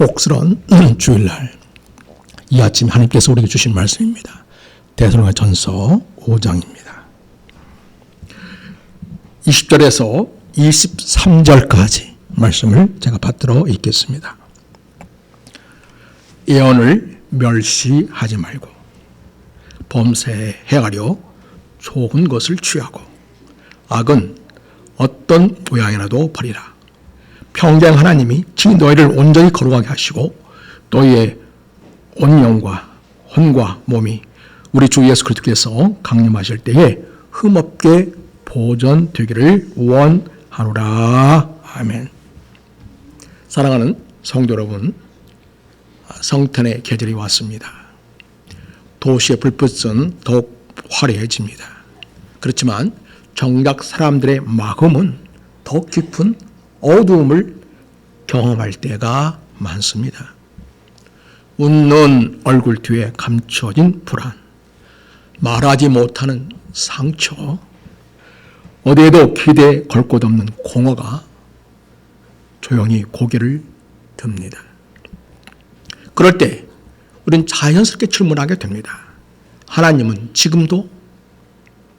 복스러운 주일날 이 아침 하나님께서 우리에게 주신 말씀입니다. 데살로니가전서 5장입니다. 20절에서 23절까지 말씀을 제가 받들어 읽겠습니다. 예언을 멸시하지 말고 범사에 행하려 좋은 것을 취하고 악은 어떤 모양이라도 버리라. 평생 하나님이 지 너희를 온전히 거룩하게 하시고 너희의 온 영과 혼과 몸이 우리 주 예수 그리스도께서 강림하실 때에 흠없게 보존되기를 원하노라. 아멘. 사랑하는 성도 여러분, 성탄의 계절이 왔습니다. 도시의 불빛은 더욱 화려해집니다. 그렇지만 정작 사람들의 마음은 더 깊은 어두움을 경험할 때가 많습니다. 웃는 얼굴 뒤에 감춰진 불안, 말하지 못하는 상처, 어디에도 기대에 걸 곳 없는 공허가 조용히 고개를 듭니다. 그럴 때 우리는 자연스럽게 질문하게 됩니다. 하나님은 지금도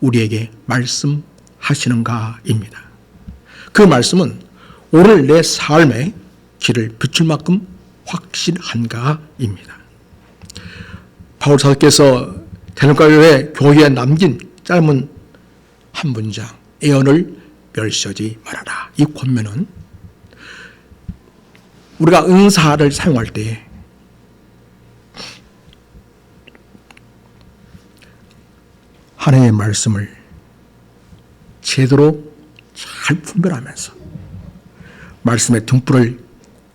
우리에게 말씀하시는가입니다. 그 말씀은 오늘 내 삶의 길을 비출 만큼 확실한가입니다. 바울 사도께서 데살로니가 교회에 남긴 짧은 한 문장, 예언을 멸시하지 말아라. 이 권면은 우리가 은사를 사용할 때 하나님의 말씀을 제대로 잘 분별하면서 말씀의 등불을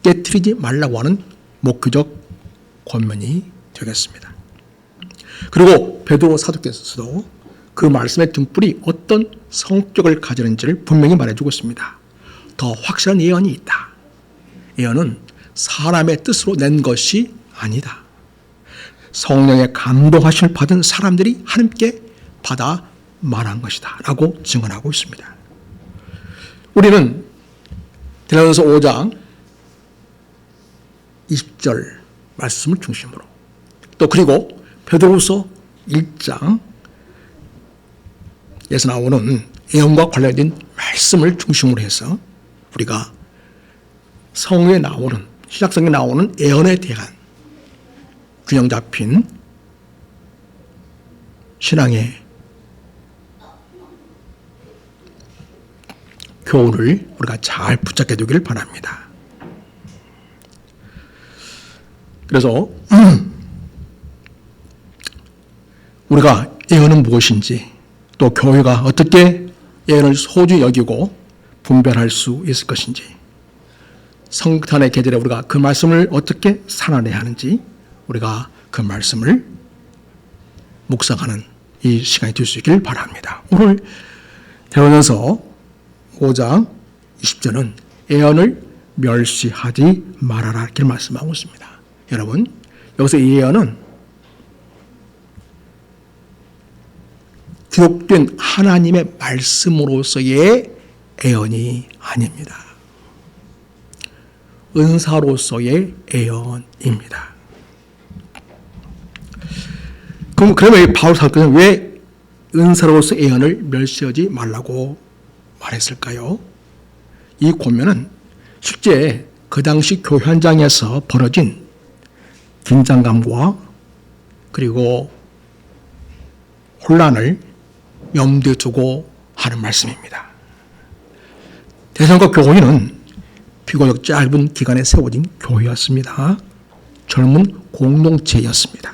깨트리지 말라고 하는 목표적 권면이 되겠습니다. 그리고 베드로 사도께서도 그 말씀의 등불이 어떤 성격을 가지는지를 분명히 말해주고 있습니다. 더 확실한 예언이 있다. 예언은 사람의 뜻으로 낸 것이 아니다. 성령의 감동하심을 받은 사람들이 하나님께 받아 말한 것이다 라고 증언하고 있습니다. 우리는 데살로니가서 5장 20절 말씀을 중심으로 또 그리고 베드로후서 1장에서 나오는 예언과 관련된 말씀을 중심으로 해서 우리가 성경에 나오는 신약성경에 나오는 예언에 대한 균형 잡힌 신앙의 교훈을 우리가 잘 붙잡게 되기를 바랍니다. 그래서 우리가 예언은 무엇인지 또 교회가 어떻게 예언을 소중히 여기고 분별할 수 있을 것인지 성탄의 계절에 우리가 그 말씀을 어떻게 살아내야 하는지 우리가 그 말씀을 묵상하는 이 시간이 될 수 있기를 바랍니다. 오늘 데살로니가서 5장 20절은 예언을 멸시하지 말아라 이렇게 말씀하고 있습니다. 여러분, 여기서 이 예언은 기록된 하나님의 말씀으로서의 예언이 아닙니다. 은사로서의 예언입니다. 그러면 바울 사도는 왜 은사로서의 예언을 멸시하지 말라고 말했을까요? 이 권면은 실제 그 당시 교회 현장에서 벌어진 긴장감과 그리고 혼란을 염두에 두고 하는 말씀입니다. 데살로니가 교회는 비교적 짧은 기간에 세워진 교회였습니다. 젊은 공동체였습니다.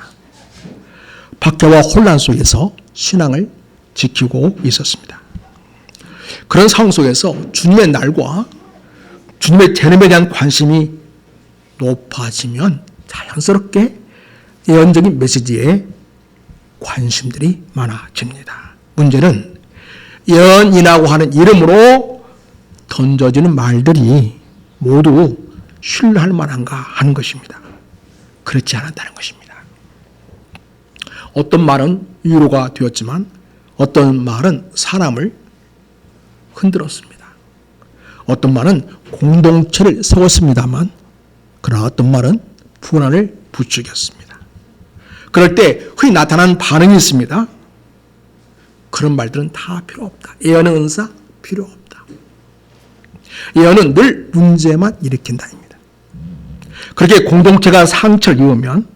박해와 혼란 속에서 신앙을 지키고 있었습니다. 그런 상황 속에서 주님의 날과 주님의 재림에 대한 관심이 높아지면 자연스럽게 예언적인 메시지에 관심들이 많아집니다. 문제는 예언이라고 하는 이름으로 던져지는 말들이 모두 신뢰할 만한가 하는 것입니다. 그렇지 않았다는 것입니다. 어떤 말은 위로가 되었지만 어떤 말은 사람을 흔들었습니다. 어떤 말은 공동체를 세웠습니다만 그러나 어떤 말은 불안을 부추겼습니다. 그럴 때 흔히 나타나는 반응이 있습니다. 그런 말들은 다 필요 없다. 예언의 은사 필요 없다. 예언은 늘 문제만 일으킨다입니다. 그렇게 공동체가 상처를 입으면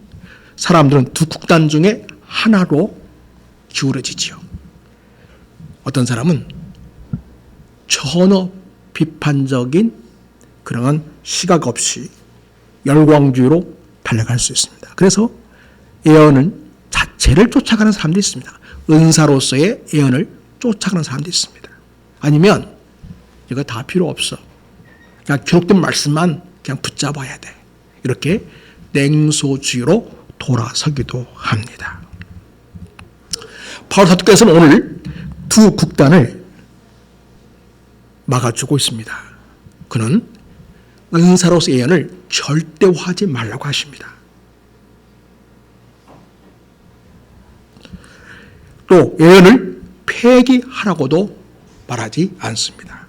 사람들은 두 극단 중에 하나로 기울어지지요. 어떤 사람은 전혀 비판적인 그런 시각 없이 열광주의로 달려갈 수 있습니다. 그래서 예언은 자체를 쫓아가는 사람도 있습니다. 은사로서의 예언을 쫓아가는 사람도 있습니다. 아니면 이거 다 필요 없어. 그냥 기록된 말씀만 그냥 붙잡아야 돼. 이렇게 냉소주의로 돌아서기도 합니다. 바울 사도께서는 오늘 두 극단을 막아주고 있습니다. 그는 은사로서 예언을 절대화하지 말라고 하십니다. 또 예언을 폐기하라고도 말하지 않습니다.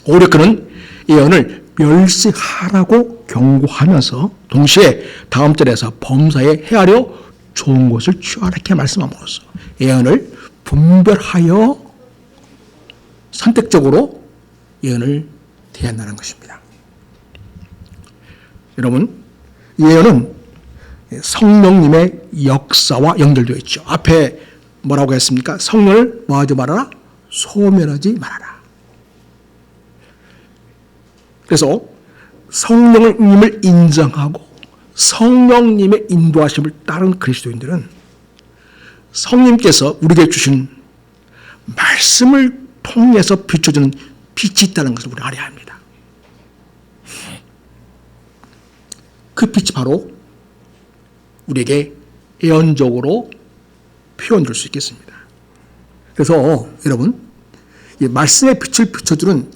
오히려 그는 예언을 멸시하라고 경고하면서 동시에 다음 절에서 범사에 헤아려 좋은 것을 취하라 이렇게 말씀함으로써 예언을 분별하여 선택적으로 예언을 대한다는 것입니다. 여러분, 예언은 성령님의 역사와 연결되어 있죠. 앞에 뭐라고 했습니까? 성령을 뭐하지 말아라? 소멸하지 말아라. 그래서 성령님을 인정하고 성령님의 인도하심을 따른 그리스도인들은 성령님께서 우리에게 주신 말씀을 통해서 비춰주는 빛이 있다는 것을 우리가 알아야 합니다. 그 빛이 바로 우리에게 예언적으로 표현될 수 있겠습니다. 그래서 여러분, 이 말씀의 빛을 비춰주는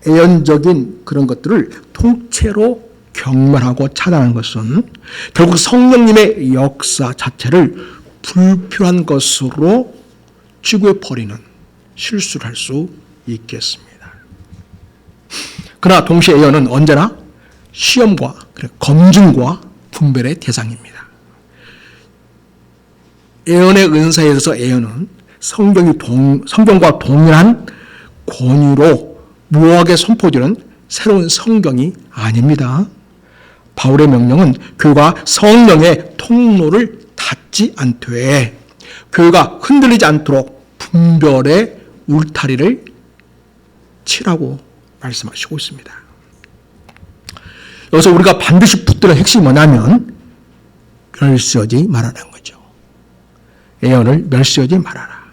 예언적인 그런 것들을 통째로 경멸하고 차단하는 것은 결국 성령님의 역사 자체를 불필요한 것으로 취급해 버리는 실수를 할 수 있겠습니다. 그러나 동시에 예언은 언제나 시험과 검증과 분별의 대상입니다. 예언의 은사에 있어서 예언은 성경과 동일한 권위로 무하게 선포되는 새로운 성경이 아닙니다. 바울의 명령은 교회가 성령의 통로를 닫지 않되 교회가 흔들리지 않도록 분별의 울타리를 치라고 말씀하시고 있습니다. 여기서 우리가 반드시 붙들어야 할 핵심이 뭐냐면 멸시하지 말라는 거죠. 예언을 멸시하지 말아라.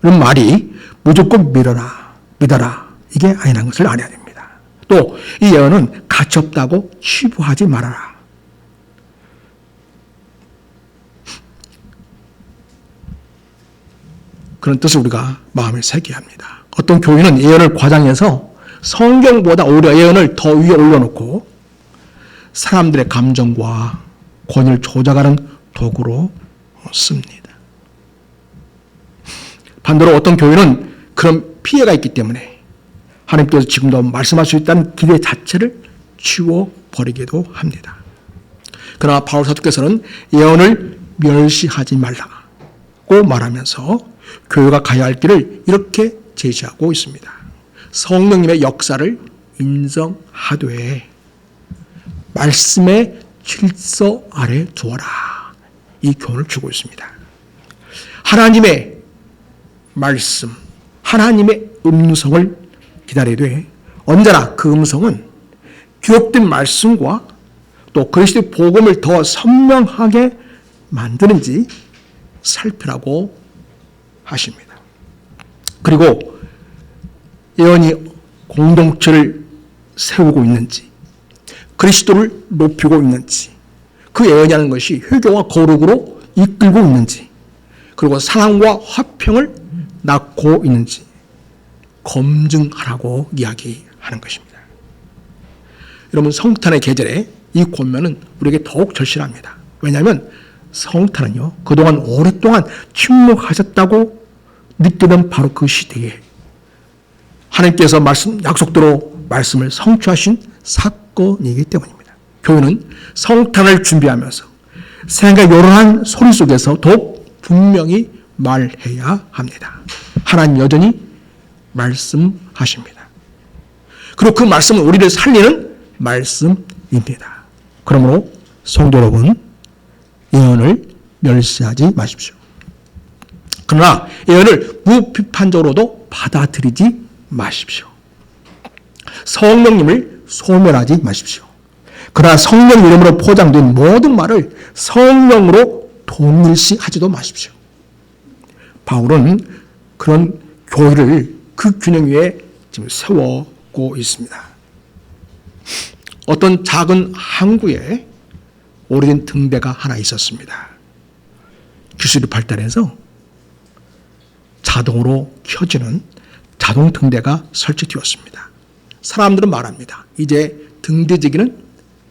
이런 말이 무조건 믿어라 이게 아니라는 것을 알아야 됩니다. 또 이 예언은 가치없다고 치부하지 말아라. 그런 뜻을 우리가 마음에 새겨야 합니다. 어떤 교인은 예언을 과장해서 성경보다 오히려 예언을 더 위에 올려놓고 사람들의 감정과 권위를 조작하는 도구로 씁니다. 반대로 어떤 교인은 그런 피해가 있기 때문에 하나님께서 지금도 말씀할 수 있다는 기대 자체를 치워버리기도 합니다. 그러나 바울 사도께서는 예언을 멸시하지 말라고 말하면서 교회가 가야 할 길을 이렇게 제시하고 있습니다. 성령님의 역사를 인정하되 말씀의 질서 아래 두어라. 이 교훈을 주고 있습니다. 하나님의 말씀, 하나님의 음성을 기다리되 언제나 그 음성은 기록된 말씀과 또 그리스도의 복음을 더 선명하게 만드는지 살피라고 하십니다. 그리고 예언이 공동체를 세우고 있는지 그리스도를 높이고 있는지 그 예언이라는 것이 회개와 거룩으로 이끌고 있는지 그리고 사랑과 화평을 낳고 있는지 검증하라고 이야기하는 것입니다. 여러분, 성탄의 계절에 이 권면은 우리에게 더욱 절실합니다. 왜냐하면 성탄은요, 그동안 오랫동안 침묵하셨다고 느끼던 바로 그 시대에 하나님께서 말씀 약속대로 말씀을 성취하신 사건이기 때문입니다. 교회는 성탄을 준비하면서 생각의 요란한 소리 속에서 더욱 분명히 말해야 합니다. 하나님 여전히 말씀하십니다. 그리고 그 말씀은 우리를 살리는 말씀입니다. 그러므로 성도 여러분, 예언을 멸시하지 마십시오. 그러나 예언을 무비판적으로도 받아들이지 마십시오. 성령님을 소멸하지 마십시오. 그러나 성령 이름으로 포장된 모든 말을 성령으로 동일시하지도 마십시오. 바울은 그런 교회를 그 균형 위에 지금 세우고 있습니다. 어떤 작은 항구에 오래된 등대가 하나 있었습니다. 기술이 발달해서 자동으로 켜지는 자동 등대가 설치되었습니다. 사람들은 말합니다. 이제 등대지기는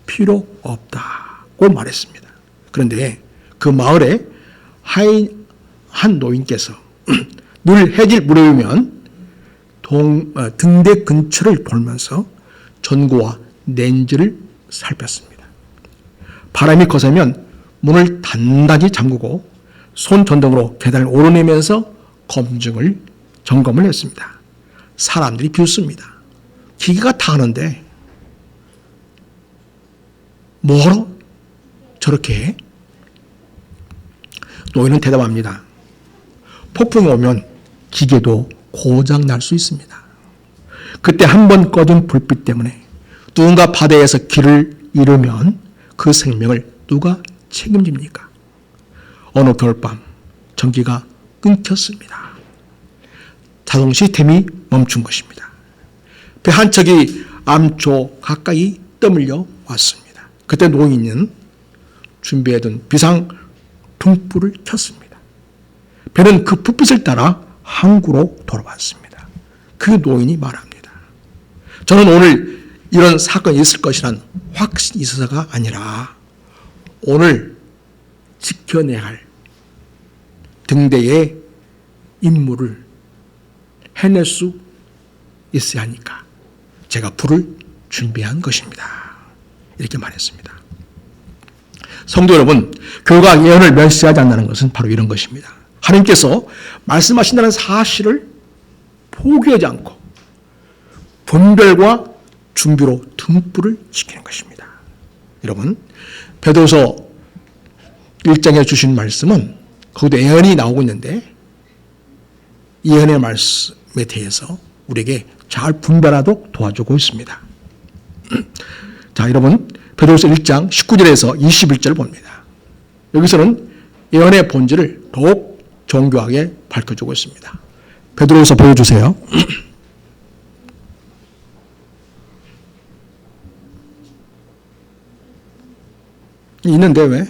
필요 없다고 말했습니다. 그런데 그 마을에 한 노인께서 늘 해질 무렵이면 등대 근처를 돌면서 전구와 렌즈를 살폈습니다. 바람이 거세면 문을 단단히 잠그고 손전등으로 계단을 오르내면서 점검을 했습니다. 사람들이 비웃습니다. 기계가 다 하는데 뭐하러 저렇게 해? 노인은 대답합니다. 폭풍이 오면 기계도 고장 날 수 있습니다. 그때 한 번 꺼진 불빛 때문에 누군가 바다에서 길을 잃으면 그 생명을 누가 책임집니까? 어느 겨울밤 전기가 끊겼습니다. 자동 시스템이 멈춘 것입니다. 배 한 척이 암초 가까이 떠밀려 왔습니다. 그때 노인은 준비해둔 비상 등불을 켰습니다. 배는 그 불빛을 따라 항구로 돌아왔습니다. 그 노인이 말합니다. 저는 오늘 이런 사건이 있을 것이란 확신이 있어서가 아니라 오늘 지켜내야 할 등대의 임무를 해낼 수 있어야 하니까 제가 불을 준비한 것입니다. 이렇게 말했습니다. 성도 여러분, 교회가 예언을 멸시하지 않는다는 것은 바로 이런 것입니다. 하나님께서 말씀하신다는 사실을 포기하지 않고 분별과 준비로 등불을 지키는 것입니다. 여러분, 베드로서 1장에 주신 말씀은 거기도 예언이 나오고 있는데 이 예언의 말씀에 대해서 우리에게 잘 분별하도록 도와주고 있습니다. 자, 여러분, 베드로서 1장 19절에서 21절을 봅니다. 여기서는 예언의 본질을 더욱 정교하게 밝혀주고 있습니다. 베드로서 보여주세요. 있는데 왜?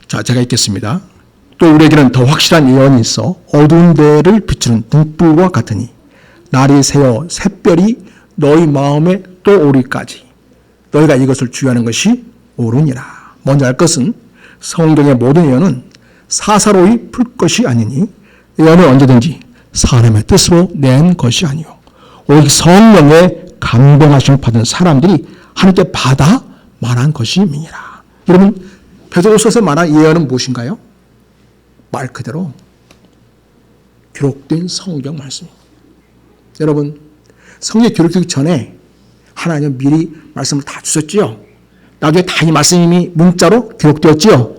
자, 제가 읽겠습니다. 또 우리에게는 더 확실한 예언이 있어 어두운 데를 비추는 등불과 같으니 날이 새어 샛별이 너희 마음에 또 오리까지 너희가 이것을 주의하는 것이 옳으니라. 먼저 알 것은 성경의 모든 예언은 사사로이 풀 것이 아니니 예언은 언제든지 사람의 뜻으로 낸 것이 아니요 오직 성령의 감동하심을 받은 사람들이 하나님께 받아 말한 것임이니라. 여러분, 베드로서에서 말한 예언은 무엇인가요? 말 그대로 기록된 성경 말씀입니다. 여러분, 성경이 기록되기 전에 하나님은 미리 말씀을 다 주셨지요. 나중에 다 이 말씀이 문자로 기록되었지요.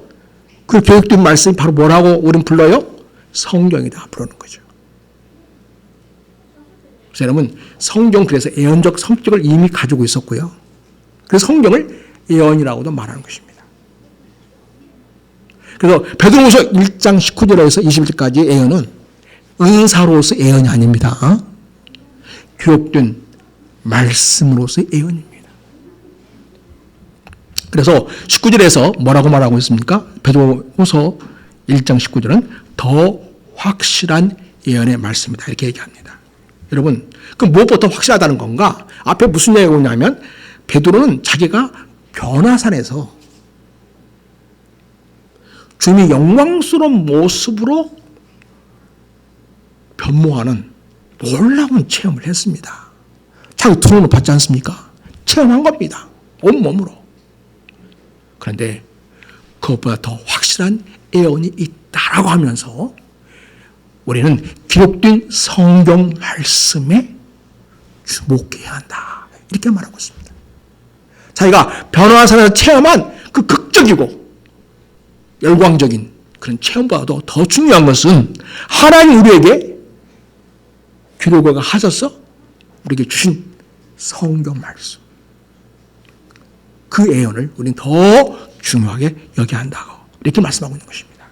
그 기록된 말씀이 바로 뭐라고 우리는 불러요? 성경이다 부르는 거죠. 그래서 여러분, 성경 그래서 예언적 성격을 이미 가지고 있었고요. 그래서 성경을 예언이라고도 말하는 것입니다. 그래서 베드로후서 1장 19절에서 21절까지의 예언은 은사로서 예언이 아닙니다. 기록된 말씀으로서의 예언입니다. 그래서 19절에서 뭐라고 말하고 있습니까? 베드로후서 1장 19절은 더 확실한 예언의 말씀이다 이렇게 얘기합니다. 여러분, 그럼 무엇보다 확실하다는 건가? 앞에 무슨 얘기가 오냐면 베드로는 자기가 변화산에서 주님이 영광스러운 모습으로 변모하는 놀라운 체험을 했습니다. 자기 드론을 받지 않습니까? 체험한 겁니다. 온몸으로. 그런데 그것보다 더 확실한 예언이 있다라고 하면서 우리는 기록된 성경 말씀에 주목해야 한다. 이렇게 말하고 있습니다. 자기가 변화산에서 체험한 그 극적이고 열광적인 그런 체험보다도 더 중요한 것은 하나님 우리에게 기록을 하셔서 우리에게 주신 성경 말씀. 그 예언을 우리는 더 중요하게 여겨야 한다고 이렇게 말씀하고 있는 것입니다.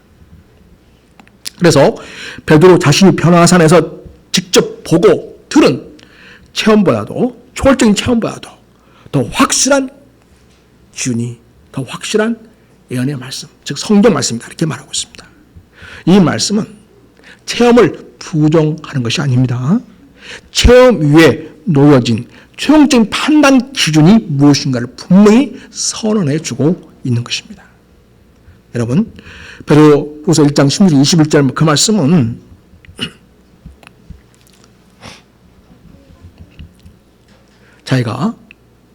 그래서 베드로 자신이 변화산에서 직접 보고 들은 체험보다도 초월적인 체험보다도 더 확실한 기준이 더 확실한 예언의 말씀, 즉 성경 말씀이다 이렇게 말하고 있습니다. 이 말씀은 체험을 부정하는 것이 아닙니다. 체험 위에 놓여진 최종적인 판단 기준이 무엇인가를 분명히 선언해 주고 있는 것입니다. 여러분, 베드로후서 1장 16절 21절 그 말씀은 자기가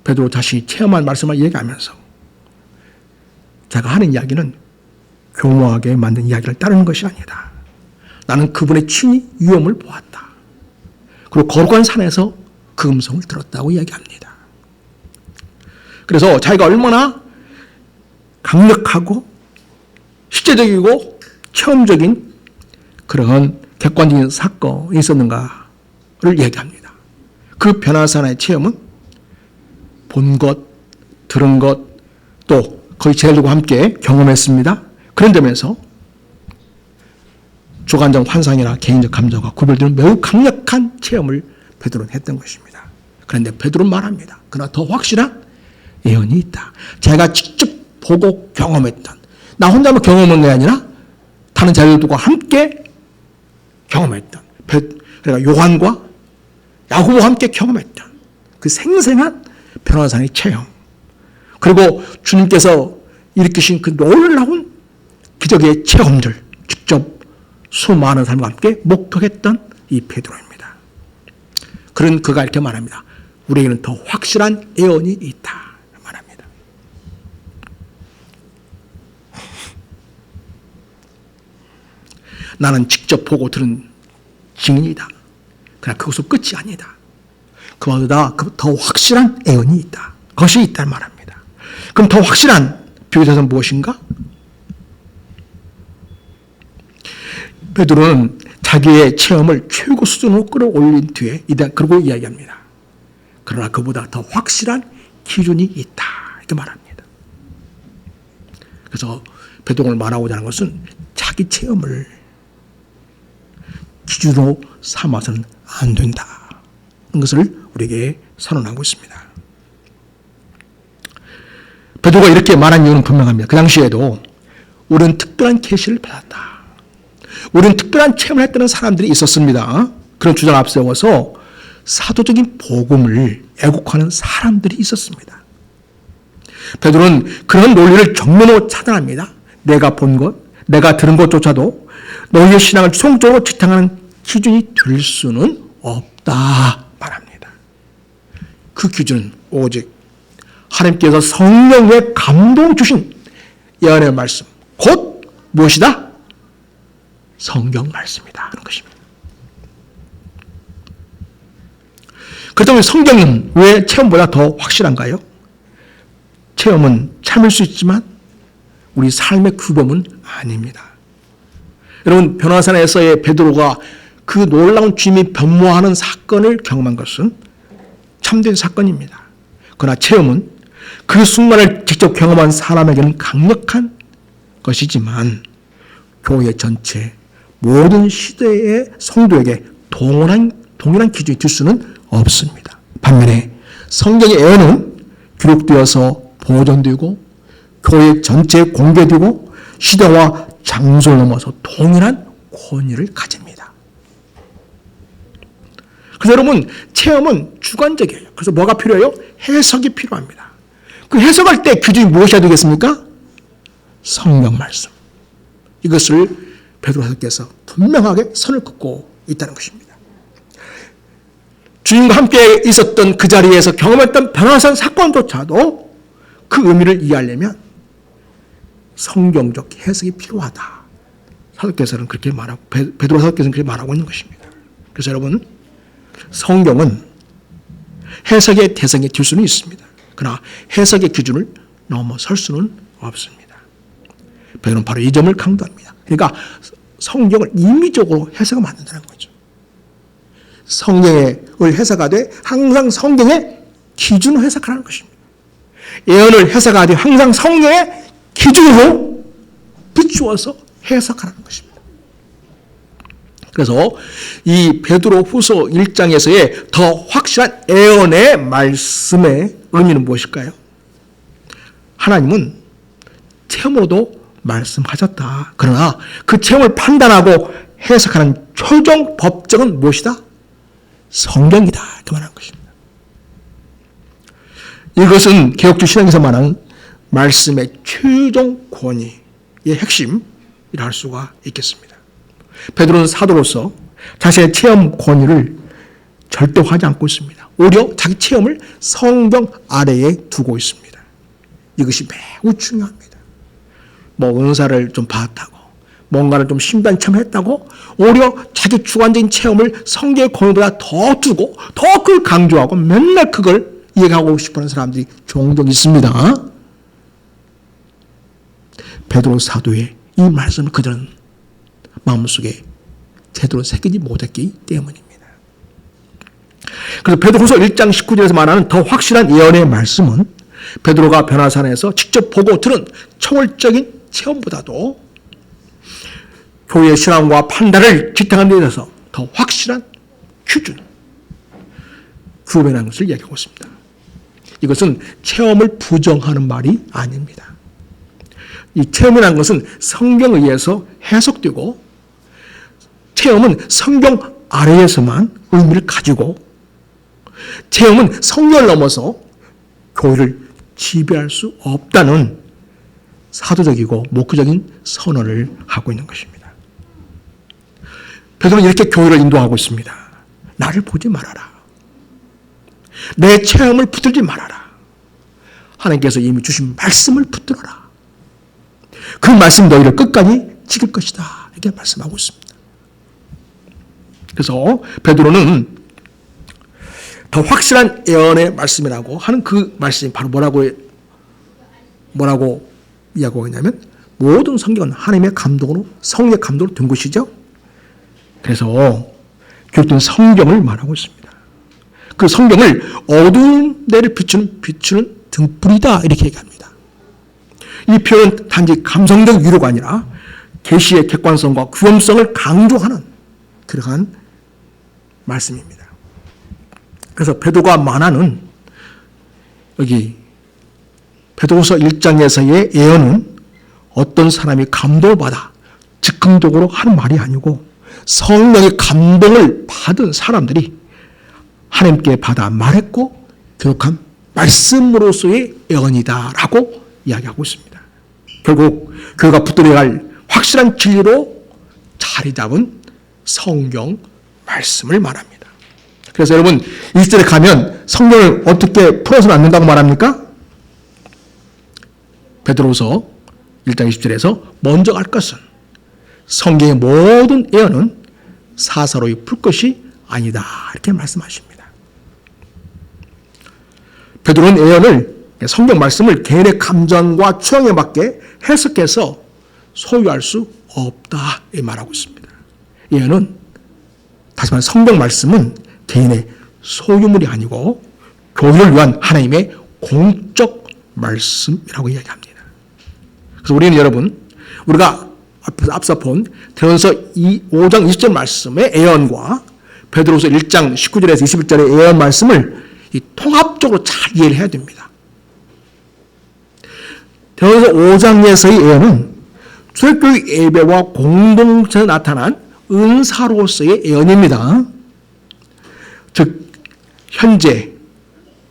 베드로 자신이 체험한 말씀을 얘기하면서 자기가 하는 이야기는 교묘하게 만든 이야기를 따르는 것이 아니다. 나는 그분의 친히 위험을 보았다. 그리고 거룩한 산에서 그 음성을 들었다고 이야기합니다. 그래서 자기가 얼마나 강력하고 실제적이고 체험적인 그런 객관적인 사건이 있었는가를 얘기합니다. 그 변화산의 체험은 본 것, 들은 것, 또 거의 제자들과 함께 경험했습니다. 그런 점에서 주관적 환상이나 개인적 감정과 구별되는 매우 강력한 체험을 베드로는 했던 것입니다. 그런데 베드로는 말합니다. 그러나 더 확실한 예언이 있다. 제가 직접 보고 경험했던, 나 혼자만 경험한 게 아니라 다른 자들과 함께 경험했던, 그러니까 요한과 야고보와 함께 경험했던 그 생생한 변화산의 체험, 그리고 주님께서 일으키신 그 놀라운 기적의 체험들, 직접 수많은 사람과 함께 목격했던 이 베드로입니다. 그런 그가 이렇게 말합니다. 우리에게는 더 확실한 예언이 있다 말합니다. 나는 직접 보고 들은 증인이다. 그러나 그것은 끝이 아니다. 그보다 더 확실한 예언이 있다. 그것이 있다는 말합니다. 그럼 더 확실한 비유대사는 무엇인가? 베드로는 자기의 체험을 최고 수준으로 끌어올린 뒤에 그러고 이야기합니다. 그러나 그보다 더 확실한 기준이 있다 이렇게 말합니다. 그래서 베드로가 말하고자 하는 것은 자기 체험을 기준으로 삼아서는 안 된다. 그런 것을 우리에게 선언하고 있습니다. 베드로가 이렇게 말한 이유는 분명합니다. 그 당시에도 우리는 특별한 계시를 받았다. 우리는 특별한 체험을 했다는 사람들이 있었습니다. 그런 주장을 앞세워서 사도적인 복음을 애국하는 사람들이 있었습니다. 베드로는 그런 논리를 정면으로 차단합니다. 내가 본 것, 내가 들은 것조차도 너희의 신앙을 성적으로 지탱하는 기준이 될 수는 없다 말합니다. 그 기준은 오직 하나님께서 성령의 감동 주신 예언의 말씀, 곧 무엇이다? 성경 말씀이다 하는 것입니다. 그렇다면 성경은 왜 체험보다 더 확실한가요? 체험은 참을 수 있지만 우리 삶의 규범은 아닙니다. 여러분, 변화산에서의 베드로가 그 놀라운 주님이 변모하는 사건을 경험한 것은 참된 사건입니다. 그러나 체험은 그 순간을 직접 경험한 사람에게는 강력한 것이지만 교회 전체 모든 시대의 성도에게 동일한 기준이 될 수는 없습니다. 반면에 성경의 예언은 기록되어서 보존되고 교회 전체에 공개되고 시대와 장소를 넘어서 동일한 권위를 가집니다. 그래서 여러분, 체험은 주관적이에요. 그래서 뭐가 필요해요? 해석이 필요합니다. 그 해석할 때 기준이 무엇이어야 되겠습니까? 성경 말씀. 이것을 베드로 사도께서 분명하게 선을 긋고 있다는 것입니다. 주님과 함께 있었던 그 자리에서 경험했던 변화산 사건조차도 그 의미를 이해하려면 성경적 해석이 필요하다. 사도께서는 그렇게 말하고, 베드로 사도께서는 그렇게 말하고 있는 것입니다. 그래서 여러분, 성경은 해석의 대상이 될 수는 있습니다. 그러나 해석의 기준을 넘어설 수는 없습니다. 베드로는 바로 이 점을 강조합니다. 그러니까 성경을 임의적으로 해석하면 안 된다는 거죠. 성경을 해석하되 항상 성경의 기준으로 해석하라는 것입니다. 예언을 해석하되 항상 성경의 기준으로 비추어서 해석하라는 것입니다. 그래서 이 베드로 후서 1장에서의 더 확실한 예언의 말씀의 의미는 무엇일까요? 하나님은 체험으로도 말씀하셨다. 그러나 그 체험을 판단하고 해석하는 최종 법정은 무엇이다? 성경이다. 이렇게 말하는 것입니다. 이것은 개혁주 신학에서 말하는 말씀의 최종 권위의 핵심이라 할 수가 있겠습니다. 베드로는 사도로서 자신의 체험 권위를 절대화하지 않고 있습니다. 오히려 자기 체험을 성경 아래에 두고 있습니다. 이것이 매우 중요합니다. 뭐 은사를 좀 받았다고, 뭔가를 좀 신비한 체험을 했다고 오히려 자기 주관적인 체험을 성경의 권위보다 더 두고 더 그걸 강조하고 맨날 그걸 이해하고 싶어하는 사람들이 종종 있습니다. 베드로 사도의 이 말씀을 그들은 마음속에 제대로 새기지 못했기 때문입니다. 그래서 베드로후서 1장 19절에서 말하는 더 확실한 예언의 말씀은 베드로가 변화산에서 직접 보고 들은 초월적인 체험보다도 교회의 신앙과 판단을 지탱하는 데 있어서 더 확실한 기준, 구별하는 것을 얘기하고 있습니다. 이것은 체험을 부정하는 말이 아닙니다. 이 체험이라는 것은 성경에 의해서 해석되고 체험은 성경 아래에서만 의미를 가지고 체험은 성경을 넘어서 교회를 지배할 수 없다는 사도적이고 목표적인 선언을 하고 있는 것입니다. 베드로는 이렇게 교회를 인도하고 있습니다. 나를 보지 말아라. 내 체험을 붙들지 말아라. 하나님께서 이미 주신 말씀을 붙들어라. 그 말씀 너희를 끝까지 지킬 것이다. 이렇게 말씀하고 있습니다. 그래서 베드로는 더 확실한 예언의 말씀이라고 하는 그 말씀이 바로 뭐라고 이야기하고 있냐면 모든 성경은 하나님의 감동으로 성령의 감동으로 된 것이죠. 그래서 교육된 성경을 말하고 있습니다. 그 성경을 어두운 데를 비추는 등불이다 이렇게 얘기합니다. 이 표현은 단지 감성적 위로가 아니라 계시의 객관성과 구원성을 강조하는 그러한 말씀입니다. 그래서 베드로가 말하는 여기 베드로서 1장에서의 예언은 어떤 사람이 감동을 받아 즉흥적으로 하는 말이 아니고 성령의 감동을 받은 사람들이 하나님께 받아 말했고 기록한 말씀으로서의 예언이다라고 이야기하고 있습니다. 결국 교회가 붙들어야 할 확실한 진리로 자리 잡은 성경 말씀을 말합니다. 그래서 여러분 1절에 가면 성경을 어떻게 풀어서는 안 된다고 말합니까? 베드로서 1장 20절에서 먼저 알 것은 성경의 모든 예언은 사사로이 풀 것이 아니다 이렇게 말씀하십니다. 베드로는 예언을 성경 말씀을 개인의 감정과 취향에 맞게 해석해서 소유할 수 없다 이 말하고 있습니다. 예언은 다시 말해 성경 말씀은 개인의 소유물이 아니고 교회를 위한 하나님의 공적 말씀이라고 이야기합니다. 그래서 우리는 여러분 우리가 앞서 본 데살로니가서 5장 20절 말씀의 예언과 베드로서 1장 19절에서 21절의 예언 말씀을 통합적으로 잘 이해를 해야 됩니다. 데살로니가서 5장에서의 예언은 초대교회 예배와 공동체에 나타난 은사로서의 예언입니다. 즉 현재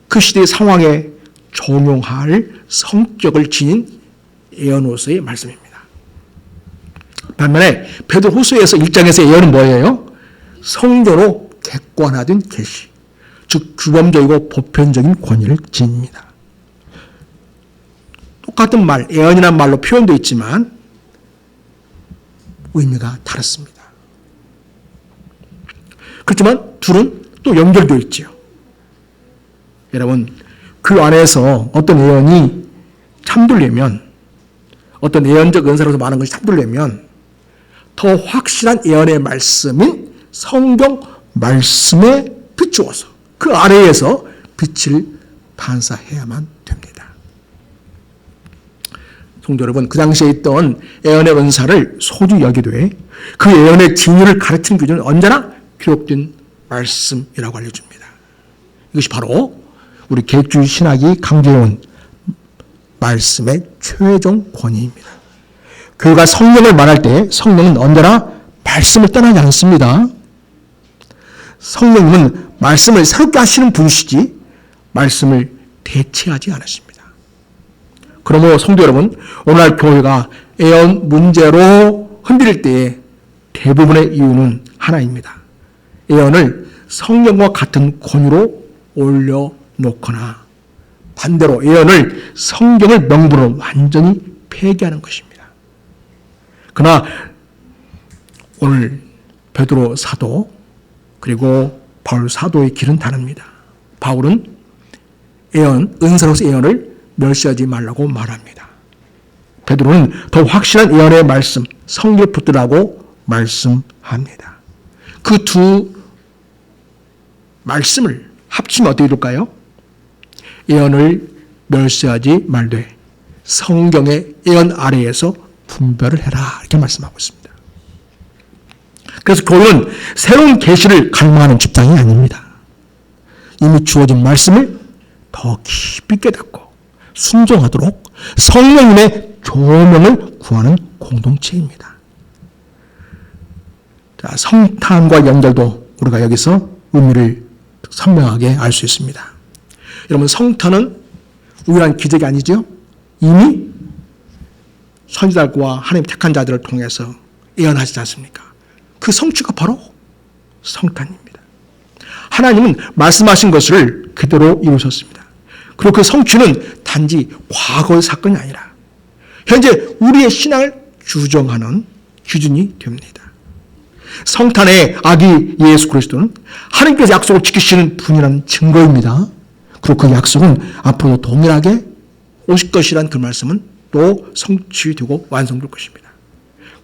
그 시대의 상황에 적용할 성격을 지닌 예언으로서의 말씀입니다. 반면에 베드로후서에서 1장에서 예언은 뭐예요? 성경으로 객관화된 계시, 즉 규범적이고 보편적인 권위를 지닙니다. 똑같은 말, 예언이라는 말로 표현되어 있지만 의미가 다릅니다. 그렇지만 둘은 또 연결되어 있지요. 여러분, 그 안에서 어떤 예언이 참되려면, 어떤 예언적 은사로서 말하는 것이 참되려면 더 확실한 예언의 말씀인 성경 말씀에 비추어서 그 아래에서 빛을 반사해야만 됩니다. 성도 여러분, 그 당시에 있던 예언의 은사를 소중히 여기되 그 예언의 진리를 가르치는 기준은 언제나 기록된 말씀이라고 알려줍니다. 이것이 바로 우리 개혁주의 신학이 강조해온 말씀의 최종 권위입니다. 교회가 성령을 말할 때 성령은 언제나 말씀을 떠나지 않습니다. 성령님은 말씀을 새롭게 하시는 분이시지 말씀을 대체하지 않으십니다. 그러므로 성도 여러분, 오늘날 교회가 예언 문제로 흔들릴 때의 대부분의 이유는 하나입니다. 예언을 성령과 같은 권위로 올려놓거나 반대로 예언을 성경을 명분으로 완전히 폐기하는 것입니다. 그러나 오늘 베드로 사도 그리고 바울 사도의 길은 다릅니다. 바울은 예언, 은사로서 예언을 멸시하지 말라고 말합니다. 베드로는 더 확실한 예언의 말씀, 성경을 붙들라고 말씀합니다. 그 두 말씀을 합치면 어떻게 될까요? 예언을 멸시하지 말되 성경의 예언 아래에서 분별을 해라, 이렇게 말씀하고 있습니다. 그래서 교회는 새로운 계시를 갈망하는 집단이 아닙니다. 이미 주어진 말씀을 더 깊이 깨닫고 순종하도록 성령님의 조명을 구하는 공동체입니다. 자, 성탄과 연결도 우리가 여기서 의미를 선명하게 알 수 있습니다. 여러분, 성탄은 우연한 기적이 아니죠? 이미 선지자들과 하나님 택한 자들을 통해서 예언하시지 않습니까? 그 성취가 바로 성탄입니다. 하나님은 말씀하신 것을 그대로 이루셨습니다. 그리고 그 성취는 단지 과거의 사건이 아니라 현재 우리의 신앙을 규정하는 기준이 됩니다. 성탄의 아기 예수 그리스도는 하나님께서 약속을 지키시는 분이라는 증거입니다. 그리고 그 약속은 앞으로도 동일하게 오실 것이라는 그 말씀은 또 성취되고 완성될 것입니다.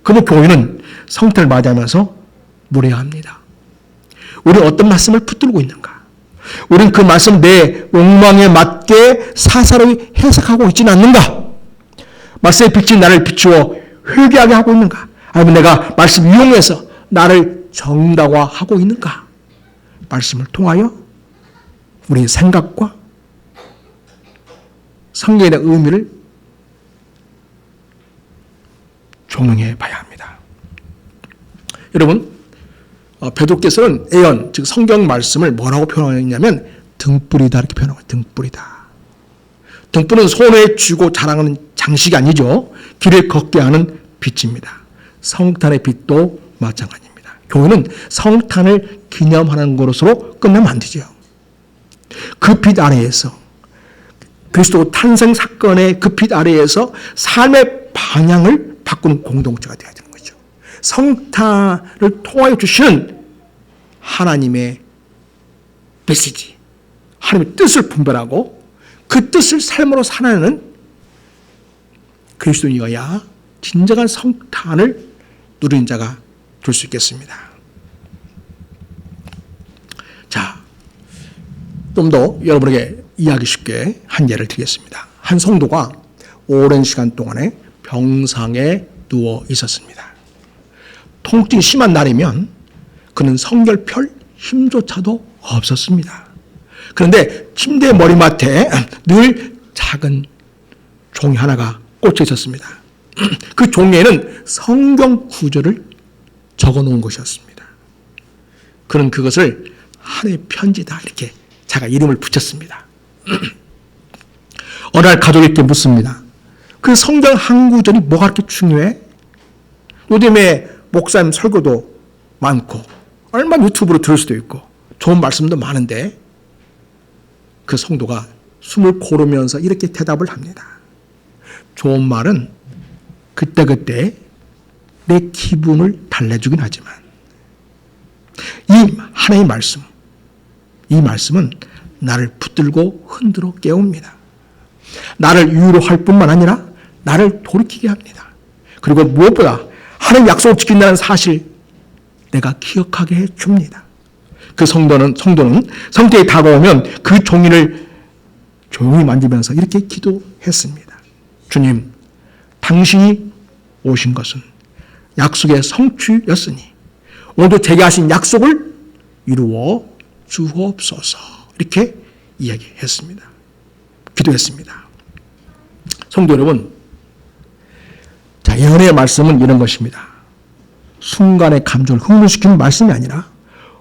그리고 교회는 성탄을 맞이하면서 물어야 합니다. 우리는 어떤 말씀을 붙들고 있는가? 우리는 그 말씀 내 욕망에 맞게 사사로이 해석하고 있지는 않는가? 말씀의 빛이 나를 비추어 회개하게 하고 있는가? 아니면 내가 말씀 이용해서 나를 정당화하고 있는가? 말씀을 통하여 우리의 생각과 성경에 대한 의미를 종용해 봐야 합니다. 여러분, 베드로께서는 예언, 즉 성경 말씀을 뭐라고 표현했냐면 등불이다, 이렇게 표현하고 있어요. 등불이다. 등불은 손에 쥐고 자랑하는 장식이 아니죠. 길을 걷게 하는 빛입니다. 성탄의 빛도 마찬가지입니다. 교회는 성탄을 기념하는 것으로 끝내면 안 되죠. 그 빛 아래에서, 그리스도 탄생 사건의 그 빛 아래에서 삶의 방향을 바꾸는 공동체가 되어야 되는 거죠. 성탄을 통하여 주시는 하나님의 메시지, 하나님의 뜻을 분별하고 그 뜻을 삶으로 살아내는 그리스도인이어야 진정한 성탄을 누리는 자가 될 수 있겠습니다. 자, 좀 더 여러분에게 이해하기 쉽게 한 예를 드리겠습니다. 한 성도가 오랜 시간 동안에 병상에 누워 있었습니다. 통증이 심한 날이면 그는 성경을 펼 힘조차도 없었습니다. 그런데 침대 머리맡에 늘 작은 종이 하나가 꽂혀 있었습니다. 그 종이에는 성경 구절을 적어 놓은 것이었습니다. 그는 그것을 하나의 편지다, 이렇게 자가 이름을 붙였습니다. 어느 날 가족에게 묻습니다. 그 성경 한 구절이 뭐가 그렇게 중요해? 요즘에 목사님 설교도 많고 얼마나 유튜브로 들을 수도 있고 좋은 말씀도 많은데 그 성도가 숨을 고르면서 이렇게 대답을 합니다. 좋은 말은 그때그때 내 기분을 달래주긴 하지만 이 하나님의 말씀, 이 말씀은 나를 붙들고 흔들어 깨웁니다. 나를 위로할 뿐만 아니라 나를 돌이키게 합니다. 그리고 무엇보다 하나님 약속을 지킨다는 사실 내가 기억하게 해줍니다. 그 성도는 성도에 다가오면 그 종이를 조용히 만지면서 이렇게 기도했습니다. 주님, 당신이 오신 것은 약속의 성취였으니 오늘도 제게 하신 약속을 이루어 주옵소서. 이렇게 이야기했습니다. 기도했습니다. 성도 여러분, 자, 예언의 말씀은 이런 것입니다. 순간의 감정을 흥분시키는 말씀이 아니라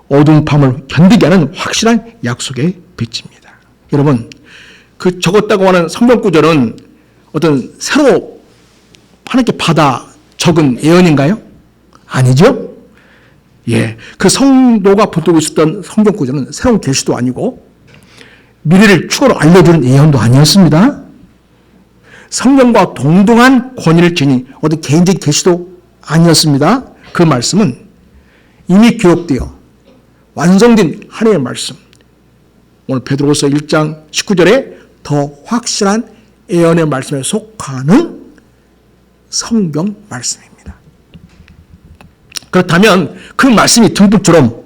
어두운 밤을 견디게 하는 확실한 약속의 빛입니다. 여러분, 그 적었다고 하는 성경 구절은 어떤 새로 하나님께 받아 적은 예언인가요? 아니죠? 예, 그 성도가 붙들고 있었던 성경 구절은 새로운 계시도 아니고 미래를 추가로 알려주는 예언도 아니었습니다. 성경과 동등한 권위를 지닌 어떤 개인적인 계시도 아니었습니다. 그 말씀은 이미 기록되어 완성된 하나님의 말씀. 오늘 베드로후서 1장 19절에 더 확실한 예언의 말씀에 속하는 성경 말씀입니다. 그렇다면 그 말씀이 등불처럼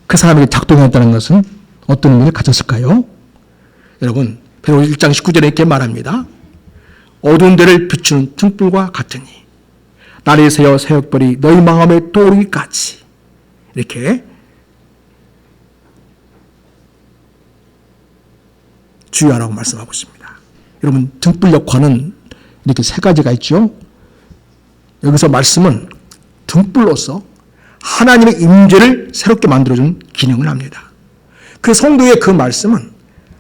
그 사람에게 작동했다는 것은 어떤 의미를 가졌을까요? 여러분, 베드로후서 1장 19절에 이렇게 말합니다. 어두운 데를 비추는 등불과 같으니 날이 새어 새벽별이 너희 마음에 떠오르기까지 이렇게 주의하라고 말씀하고 있습니다. 여러분, 등불 역할은 이렇게 세 가지가 있죠. 여기서 말씀은 등불로서 하나님의 임재를 새롭게 만들어주는 기능을 합니다. 그 성도의 그 말씀은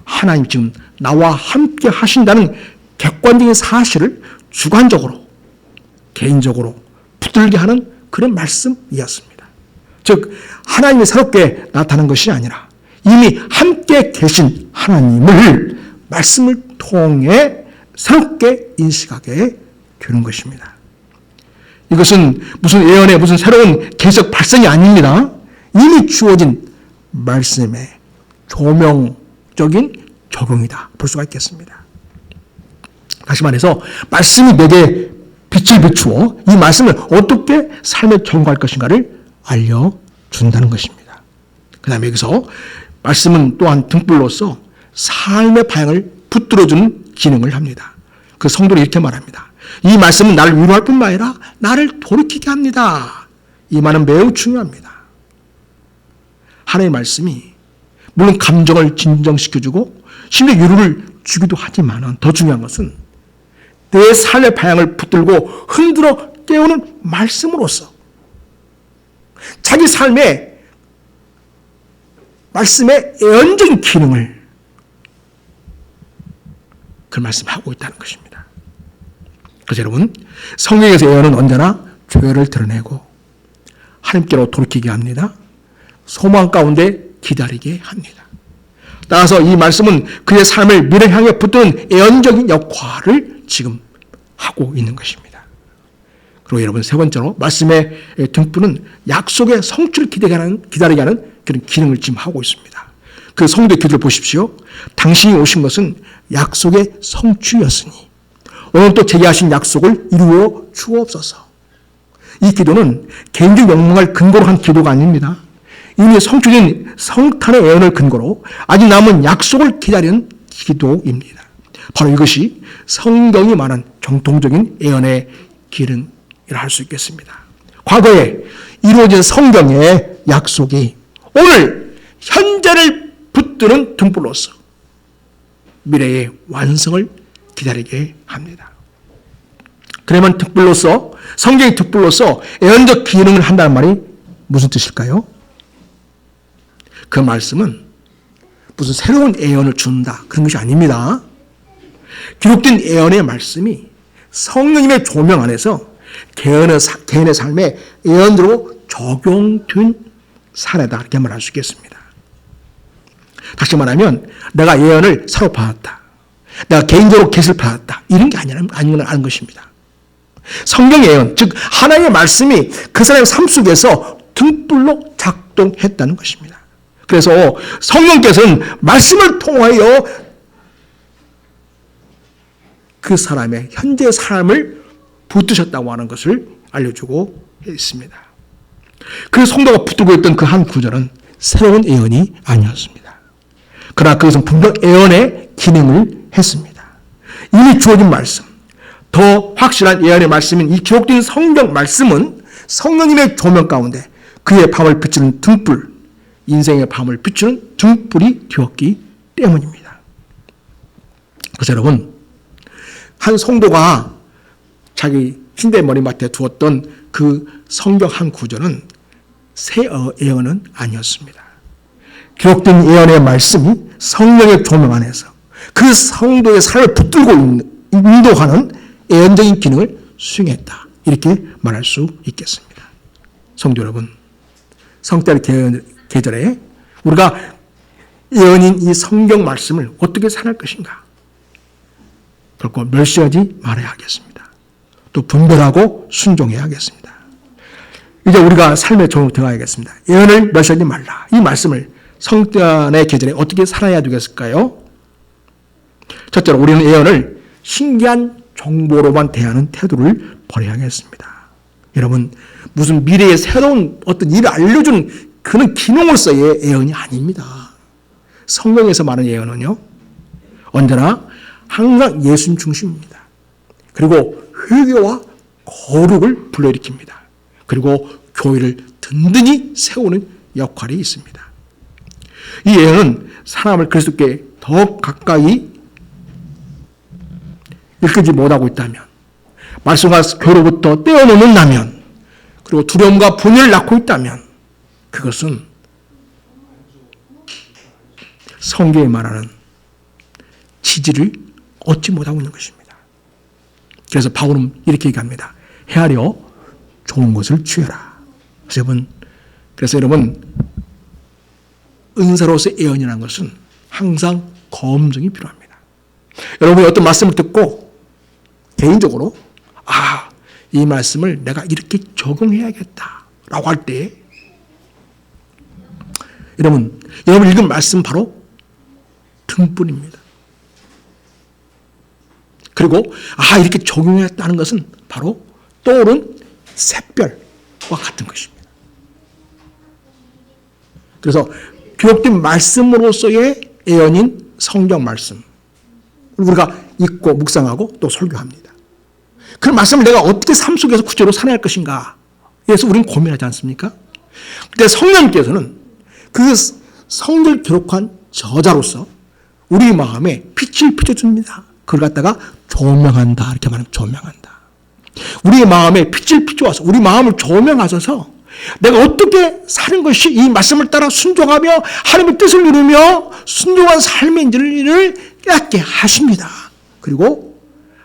하나님 지금 나와 함께 하신다는 객관적인 사실을 주관적으로, 개인적으로 붙들게 하는 그런 말씀이었습니다. 즉, 하나님이 새롭게 나타난 것이 아니라 이미 함께 계신 하나님을 말씀을 통해 새롭게 인식하게 되는 것입니다. 이것은 무슨 예언의 무슨 새로운 계시적 발생이 아닙니다. 이미 주어진 말씀의 조명적인 적용이다 볼 수가 있겠습니다. 다시 말해서 말씀이 내게 빛을 비추어 이 말씀을 어떻게 삶에 적용할 것인가를 알려준다는 것입니다. 그 다음에 여기서 말씀은 또한 등불로서 삶의 방향을 붙들어주는 기능을 합니다. 그 성도는 이렇게 말합니다. 이 말씀은 나를 위로할 뿐만 아니라 나를 돌이키게 합니다. 이 말은 매우 중요합니다. 하나님의 말씀이 물론 감정을 진정시켜주고 심지어 위로를 주기도 하지만 더 중요한 것은 내 삶의 방향을 붙들고 흔들어 깨우는 말씀으로서 자기 삶의 말씀의 예언적인 기능을 그 말씀에 하고 있다는 것입니다. 그래서 여러분, 성경에서 예언은 언제나 죄를 드러내고 하나님께로 돌이키게 합니다. 소망 가운데 기다리게 합니다. 따라서 이 말씀은 그의 삶을 미래 향해 붙드는 예언적인 역할을 지금 하고 있는 것입니다. 그리고 여러분, 세 번째로 말씀의 등불은 약속의 성취를 기다리게 하는 그런 기능을 지금 하고 있습니다. 그 성도의 기도를 보십시오. 당신이 오신 것은 약속의 성취였으니 오늘 또 제게 하신 약속을 이루어 주옵소서. 이 기도는 개인적 영광을 근거로 한 기도가 아닙니다. 이미 성취된 성탄의 예언을 근거로 아직 남은 약속을 기다리는 기도입니다. 바로 이것이 성경이 말한 정통적인 예언의 기능이라 할 수 있겠습니다. 과거에 이루어진 성경의 약속이 오늘 현재를 붙드는 등불로서 미래의 완성을 기다리게 합니다. 그러면 등불로서, 성경의 등불로서 예언적 기능을 한다는 말이 무슨 뜻일까요? 그 말씀은 무슨 새로운 예언을 준다 그런 것이 아닙니다. 기록된 예언의 말씀이 성령님의 조명 안에서 개인의 삶에 예언대로 적용된 사례다 이렇게 말할 수 있겠습니다. 다시 말하면 내가 예언을 새로 받았다. 내가 개인적으로 계시를 받았다. 이런 게 아닌 것입니다. 성경 예언, 즉 하나님의 말씀이 그 사람의 삶 속에서 등불로 작동했다는 것입니다. 그래서 성령께서는 말씀을 통하여 그 사람의 현재의 삶을 붙드셨다고 하는 것을 알려주고 있습니다. 그 성도가 붙들고 있던 그 한 구절은 새로운 예언이 아니었습니다. 그러나 그것은 분명 예언의 기능을 했습니다. 이미 주어진 말씀, 더 확실한 예언의 말씀인 이 기록된 성경 말씀은 성령님의 조명 가운데 그의 밤을 비추는 등불, 인생의 밤을 비추는 등불이 되었기 때문입니다. 그래서 여러분, 한 성도가 자기 흰대 머리맡에 두었던 그 성경 한 구절은 새 예언은 아니었습니다. 기록된 예언의 말씀이 성령의 조명 안에서 그 성도의 삶을 붙들고 인도하는 예언적인 기능을 수행했다. 이렇게 말할 수 있겠습니다. 성도 여러분, 성달 계절에 우리가 예언인 이 성경 말씀을 어떻게 살할 것인가? 결코 멸시하지 말아야 하겠습니다. 또 분별하고 순종해야 하겠습니다. 이제 우리가 삶의 종으로 들어가야겠습니다. 예언을 멸시하지 말라. 이 말씀을 성단의 계절에 어떻게 살아야 되겠을까요? 첫째로 우리는 예언을 신기한 정보로만 대하는 태도를 버려야겠습니다. 여러분, 무슨 미래의 새로운 어떤 일을 알려주는 그런 기능으로서의 예언이 아닙니다. 성경에서 말하는 예언은요, 언제나 항상 예수님 중심입니다. 그리고 회개와 거룩을 불러일으킵니다. 그리고 교회를 든든히 세우는 역할이 있습니다. 이 예언은 사람을 그리스도께 더 가까이 이끌지 못하고 있다면, 말씀과 교로부터 떼어놓는다면, 그리고 두려움과 분열을 낳고 있다면 그것은 성경에 말하는 지지를 얻지 못하고 있는 것입니다. 그래서 바울은 이렇게 얘기합니다. 헤아려 좋은 것을 취해라. 그래서 여러분, 은사로서의 예언이라는 것은 항상 검증이 필요합니다. 여러분이 어떤 말씀을 듣고 개인적으로 이 말씀을 내가 이렇게 적용해야겠다 라고 할 때 여러분 읽은 말씀 바로 등불입니다. 그리고 이렇게 적용했다는 것은 바로 떠오른 샛별과 같은 것입니다. 그래서 기록된 말씀으로서의 예언인 성경 말씀 우리가 읽고 묵상하고 또 설교합니다. 그 말씀을 내가 어떻게 삶 속에서 구체로 살아야 할 것인가 그래서 우리는 고민하지 않습니까? 그때 성령께서는 그 성경을 기록한 저자로서 우리 마음에 빛을 비춰줍니다. 그걸 갖다가 조명한다 이렇게 말하면 조명한다. 우리의 마음에 빛을 비춰와서 우리 마음을 조명하셔서 내가 어떻게 사는 것이 이 말씀을 따라 순종하며 하나님의 뜻을 이루며 순종한 삶의 일을 깨닫게 하십니다. 그리고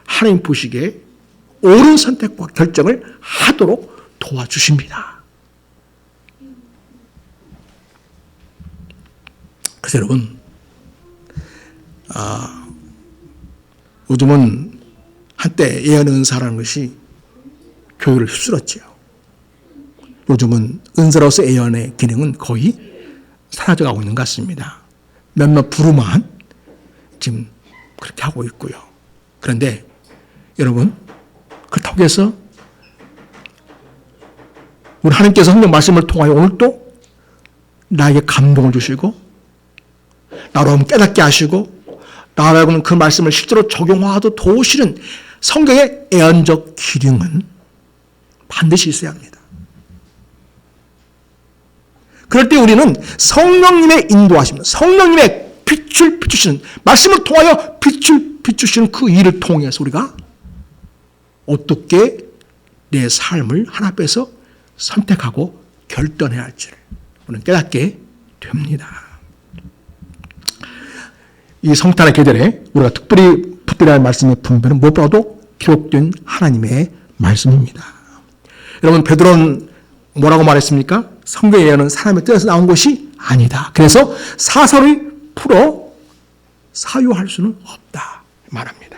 하나님 보시기에 옳은 선택과 결정을 하도록 도와주십니다. 그래서 여러분, 요즘은 한때 예언 은사라는 것이 교회를 휩쓸었지요. 요즘은 은사로서 예언의 기능은 거의 사라져가고 있는 것 같습니다. 몇몇 부류만 지금 그렇게 하고 있고요. 그런데 여러분, 그렇다고 해서 우리 하나님께서 성경 말씀을 통하여 오늘도 나에게 감동을 주시고 나로 하면 깨닫게 하시고 나라고는 그 말씀을 실제로 적용화하도 도우시는 성경의 예언적 기능은 반드시 있어야 합니다. 그럴 때 우리는 성령님의 인도하심, 성령님의 빛을 비추시는 말씀을 통하여 빛을 비추시는 그 일을 통해서 우리가 어떻게 내 삶을 하나 빼서 선택하고 결단해야 할지를 우리는 깨닫게 됩니다. 이 성탄의 계절에 우리가 특별히 붙들어야 할 말씀의 분별은 무엇보다도 기록된 하나님의 말씀입니다. 여러분, 베드로는 뭐라고 말했습니까? 성경의 예언은 사람의 뜻에서 나온 것이 아니다. 그래서 사설을 풀어 사유할 수는 없다 말합니다.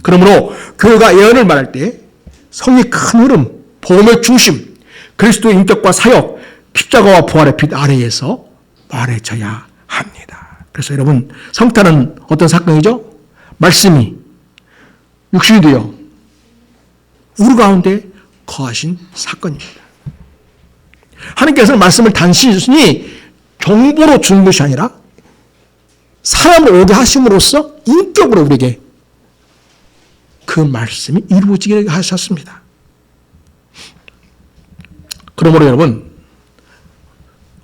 그러므로 교회가 예언을 말할 때 성의 큰 흐름, 복음의 중심, 그리스도의 인격과 사역, 십자가와 부활의 빛 아래에서 말해져야 합니다. 그래서 여러분, 성탄은 어떤 사건이죠? 말씀이 육신이 되어 우리 가운데 거하신 사건입니다. 하나님께서는 말씀을 단순히 정보로 주는 것이 아니라 사람을 오게 하심으로써 인격으로 우리에게 그 말씀이 이루어지게 하셨습니다. 그러므로 여러분,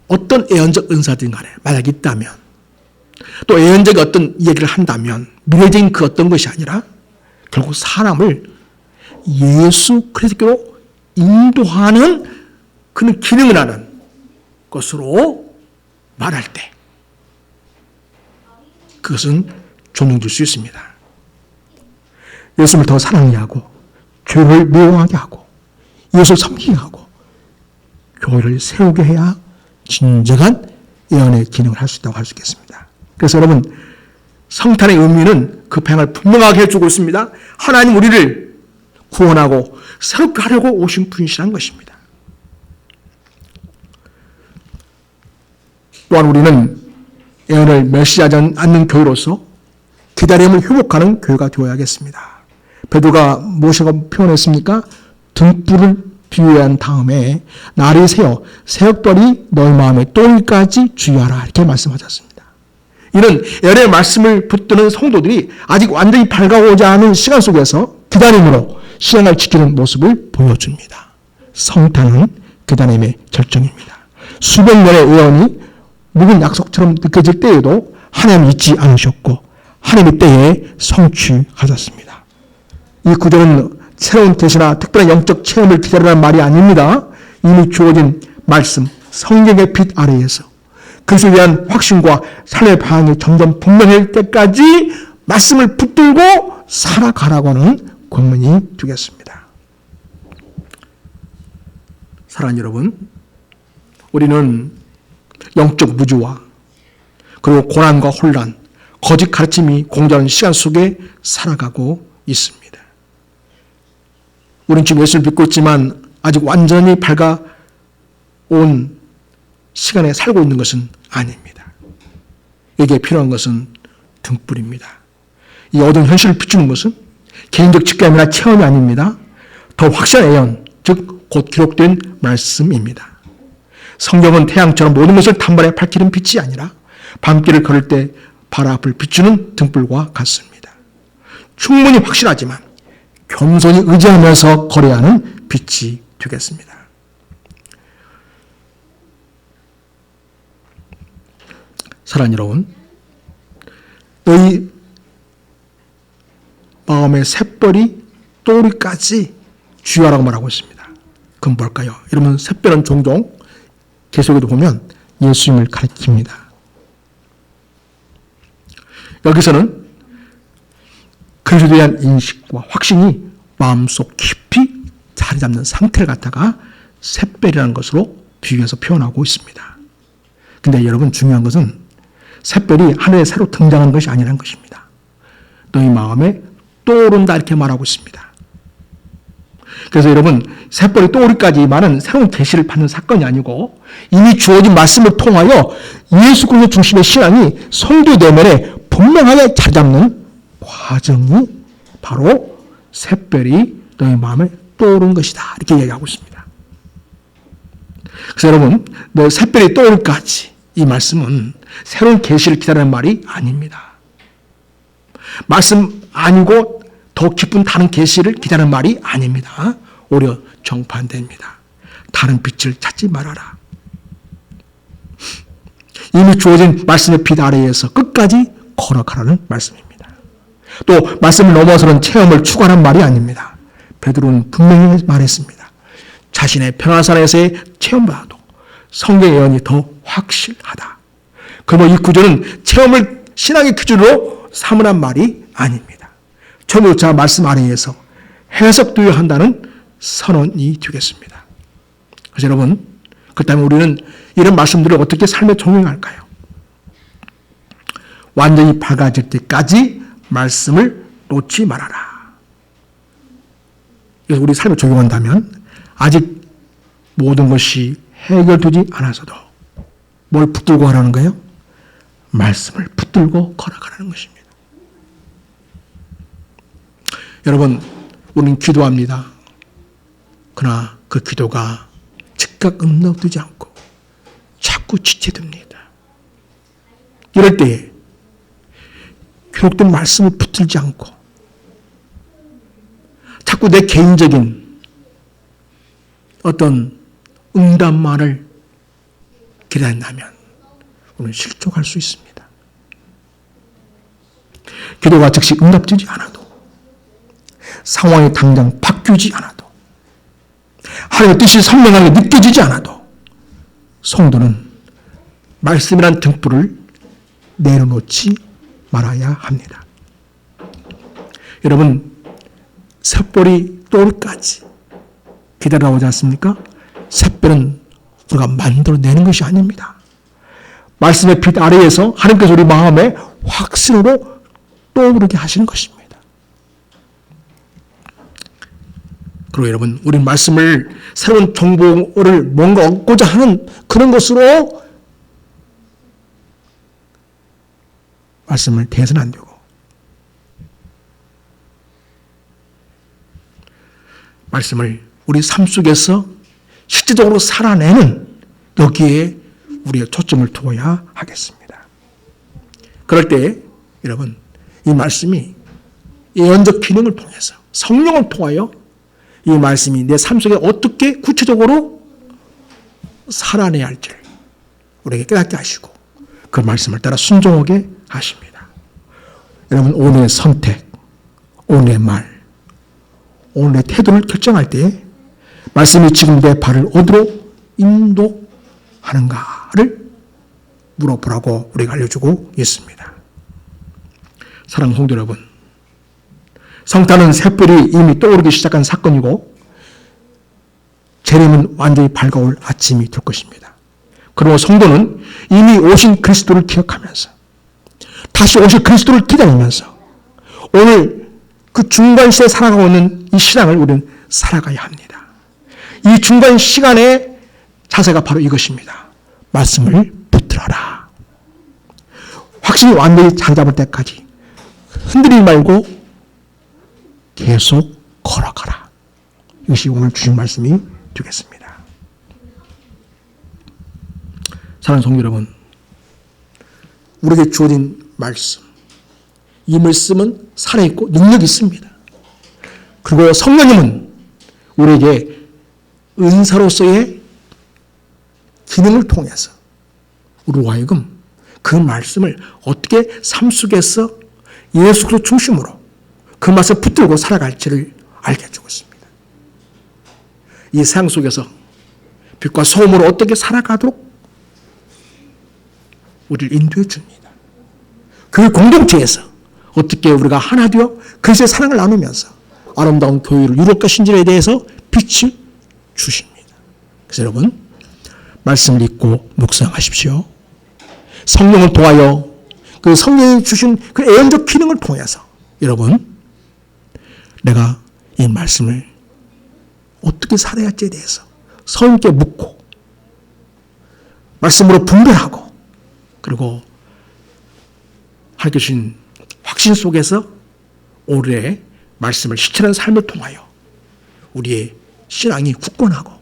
어떤 예언적 은사든 간에 만약 있다면, 또 예언적 어떤 얘기를 한다면 미래적인 그 어떤 것이 아니라 결국 사람을 예수 그리스도로 인도하는 그런 기능을 하는 것으로 말할 때 그것은 존중될 수 있습니다. 예수를 더 사랑하게 하고 교회를 미워하게 하고 예수를 섬기게 하고 교회를 세우게 해야 진정한 예언의 기능을 할 수 있다고 할 수 있겠습니다. 그래서 여러분, 성탄의 의미는 그 방향을 분명하게 해주고 있습니다. 하나님 우리를 구원하고 새롭게 하려고 오신 분이시라는 것입니다. 또한 우리는 예언을 멸시하지 않는 교회로서 기다림을 회복하는 교회가 되어야겠습니다. 베드로가 무엇이라고 표현했습니까? 등불을 비유한 다음에 날이 새어 새벽별이 너희 마음에 또일까지 주의하라 이렇게 말씀하셨습니다. 이는 예언의 말씀을 붙드는 성도들이 아직 완전히 밝아오지 않은 시간 속에서 기다림으로 신앙을 지키는 모습을 보여줍니다. 성탄은 기다림의 절정입니다. 수백 년의 예언이 묵은 약속처럼 느껴질 때에도 하나님 잊지 않으셨고 하나님의 때에 성취하셨습니다. 이 구절은 새로운 계시나 특별한 영적 체험을 기다리라는 말이 아닙니다. 이미 주어진 말씀, 성경의 빛 아래에서 그것에 대한 확신과 삶의 방향이 점점 분명할 때까지 말씀을 붙들고 살아가라고는 권면이 되겠습니다. 사랑하는 여러분, 우리는 영적 무주와 그리고 고난과 혼란, 거짓 가르침이 공존하는 시간 속에 살아가고 있습니다. 우리는 지금 예수를 믿고 있지만 아직 완전히 밝아온 시간에 살고 있는 것은 아닙니다. 여기에 필요한 것은 등불입니다. 이 어두운 현실을 비추는 것은 개인적 직감이나 체험이 아닙니다. 더 확실한 예언, 즉 곧 기록된 말씀입니다. 성경은 태양처럼 모든 것을 단번에 밝히는 빛이 아니라 밤길을 걸을 때 발 앞을 비추는 등불과 같습니다. 충분히 확실하지만 겸손히 의지하면서 걸어야 하는 빛이 되겠습니다. 사랑하는 여러분, 너희 마음의 샛별이 또리까지 주의하라고 말하고 있습니다. 그건 뭘까요? 여러분, 샛별은 종종 계속해도 보면 예수님을 가리킵니다. 여기서는 그리스도에 대한 인식과 확신이 마음속 깊이 자리 잡는 상태를 갖다가 샛별이라는 것으로 비유해서 표현하고 있습니다. 근데 여러분, 중요한 것은 샛별이 하늘에 새로 등장하는 것이 아니라는 것입니다. 너희 마음에 떠오른다 이렇게 말하고 있습니다. 그래서 여러분, 샛별이 떠오르기까지 말은 새로운 계시를 받는 사건이 아니고 이미 주어진 말씀을 통하여 예수 그리스도 중심의 신앙이 성도 내면에 분명하게 자리 잡는 과정이 바로 샛별이 너희 마음에 떠오른 것이다 이렇게 얘기하고 있습니다. 그래서 여러분, 너 샛별이 떠오르기까지 이 말씀은 새로운 계시를 기다리는 말이 아닙니다. 말씀 아니고 더 깊은 다른 계시를 기다리는 말이 아닙니다. 오히려 정반대입니다. 다른 빛을 찾지 말아라. 이미 주어진 말씀의 빛 아래에서 끝까지 걸어가라는 말씀입니다. 또 말씀을 넘어서는 체험을 추구하는 말이 아닙니다. 베드로는 분명히 말했습니다. 자신의 평화산에서의 체험보다도 성경의 예언이 더 확실하다. 그러므로 이 구절은 체험을 신앙의 기준으로 삼으란 말이 아닙니다. 전우자 말씀 아래에서 해석되어야 한다는 선언이 되겠습니다. 그래서 여러분, 그렇다면 우리는 이런 말씀들을 어떻게 삶에 적용할까요? 완전히 밝아질 때까지 말씀을 놓지 말아라. 그래서 우리 삶에 적용한다면 아직 모든 것이 해결되지 않아서도 뭘 붙들고 하라는 거예요? 말씀을 붙들고 걸어가라는 것입니다. 여러분, 우리는 기도합니다. 그러나 그 기도가 즉각 응답되지 않고 자꾸 지체됩니다. 이럴 때에 기록된 말씀을 붙들지 않고 자꾸 내 개인적인 어떤 응답만을 기다린다면 우리는 실족할 수 있습니다. 기도가 즉시 응답되지 않아도, 상황이 당장 바뀌지 않아도, 하나님의 뜻이 선명하게 느껴지지 않아도 성도는 말씀이란 등불을 내려놓지 말아야 합니다. 여러분, 샛별이 떠올까지 기다려오지 않습니까? 샛별은 우리가 만들어내는 것이 아닙니다. 말씀의 빛 아래에서 하나님께서 우리 마음에 확신으로 떠오르게 하시는 것입니다. 그리고 여러분, 우리 말씀을 새로운 정보를 뭔가 얻고자 하는 그런 것으로 말씀을 대해서는 안 되고, 말씀을 우리 삶 속에서 실제적으로 살아내는 여기에 우리의 초점을 두어야 하겠습니다. 그럴 때 여러분, 이 말씀이 예언적 기능을 통해서 성령을 통하여 이 말씀이 내 삶 속에 어떻게 구체적으로 살아내야 할지를 우리에게 깨닫게 하시고 그 말씀을 따라 순종하게 하십니다. 여러분, 오늘의 선택, 오늘의 말, 오늘의 태도를 결정할 때 말씀이 지금 내 발을 어디로 인도하는가를 물어보라고 우리가 알려주고 있습니다. 사랑하는 성도 여러분, 성탄은 샛별이 이미 떠오르기 시작한 사건이고 재림은 완전히 밝아올 아침이 될 것입니다. 그리고 성도는 이미 오신 그리스도를 기억하면서 다시 오실 그리스도를 기다리면서 오늘 그 중간 시대에 살아가고 있는 이 신앙을 우리는 살아가야 합니다. 이 중간 시간의 자세가 바로 이것입니다. 말씀을 붙들어라. 확신이 완전히 자리 잡을 때까지 흔들리지 말고 계속 걸어가라. 이것이 오늘 주신 말씀이 되겠습니다. 사랑하는 성도 여러분, 우리에게 주어진 말씀, 이 말씀은 살아있고 능력이 있습니다. 그리고 성령님은 우리에게 은사로서의 기능을 통해서 우리로 하여금 그 말씀을 어떻게 삶 속에서 예수 그리스도 중심으로 그 말씀을 붙들고 살아갈지를 알게 해주고 있습니다. 이 세상 속에서 빛과 소음으로 어떻게 살아가도록 우리를 인도해 줍니다. 그 공동체에서 어떻게 우리가 하나 되어 그리스도의 사랑을 나누면서 아름다운 교회를 이룰 것인지에 대해서 빛을 주십니다. 그래서 여러분, 말씀을 읽고 묵상하십시오. 성령을 통하여 그 성령이 주신 그 예언적 기능을 통해서 여러분, 내가 이 말씀을 어떻게 살아야 할지에 대해서 성령께 묻고 말씀으로 분별하고 그리고 하나님께 주신 확신 속에서 오늘의 말씀을 실천하는 삶을 통하여 우리의 신앙이 굳건하고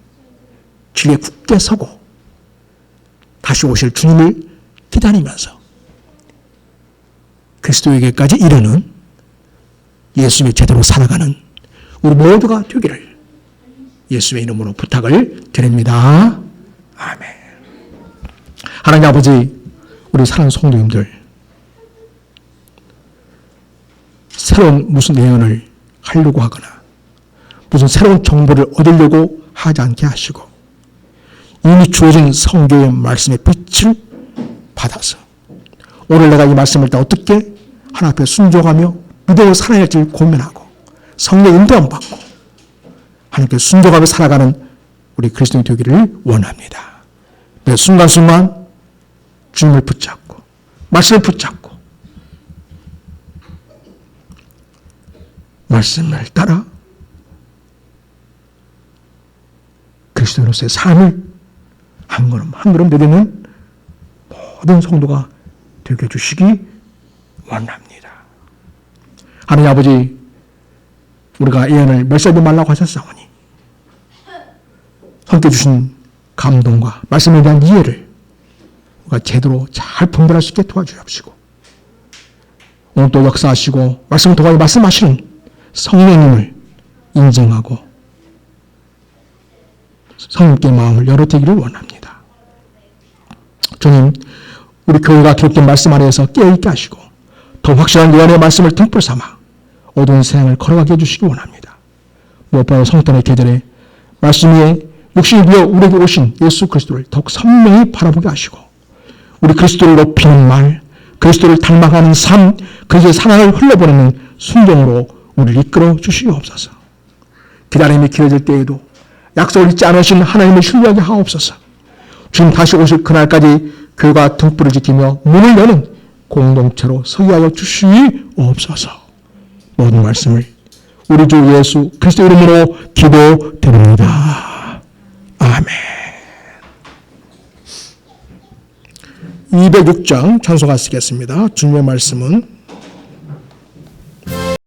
진리에 굳게 서고 다시 오실 주님을 기다리면서 그리스도에게까지 이르는 예수님의 제대로 살아가는 우리 모두가 되기를 예수의 이름으로 부탁을 드립니다. 아멘. 하나님 아버지, 우리 사랑하는 성도님들, 새로운 무슨 예언을 하려고 하거나 무슨 새로운 정보를 얻으려고 하지 않게 하시고 이미 주어진 성경의 말씀의 빛을 받아서 오늘 내가 이 말씀을 다 어떻게 하나님 앞에 순종하며 믿음으로 살아야 할지 고민하고 성령의 인도함 받고 하나님께 순종하며 살아가는 우리 그리스도인이 되기를 원합니다. 매 순간순간 주님을 붙잡고 말씀을 붙잡고 말씀을 따라 그리스도인으로서의 삶을 한 걸음 한 걸음 내딛는 모든 성도가 되게 해주시기 원합니다. 하나님 아버지, 우리가 예언을 멸살하지 말라고 하셨사오니 함께 주신 감동과 말씀에 대한 이해를 우리가 제대로 잘 분별할 수 있게 도와주옵시고, 오늘 또 역사하시고 말씀을 통하여 말씀하시는 성령님을 인정하고 성령께 마음을 열어대기를 원합니다. 주님, 우리 교회가 기록된 말씀 안에서 깨어있게 하시고 더 확실한 예언의 말씀을 등불 삼아 어두운 세상을 걸어가게 해주시기 원합니다. 무엇보다 성탄의 계절에 말씀 위에 육신이 되어 우리에게 오신 예수 그리스도를 더욱 선명히 바라보게 하시고 우리 그리스도를 높이는 말, 그리스도를 닮아가는 삶, 그리스도의 사랑을 흘려보내는 순종으로 우리를 이끌어 주시옵소서. 기다림이 길어질 때에도 약속을 잊지 않으신 하나님을 신뢰하게 하옵소서. 주님 다시 오실 그날까지 교회가 등불을 지키며 문을 여는 공동체로 서게 하여 주시옵소서. 모든 말씀을 우리 주 예수 그리스도 이름으로 기도드립니다. 아멘. 206장 찬송가 쓰겠습니다. 주님의 말씀은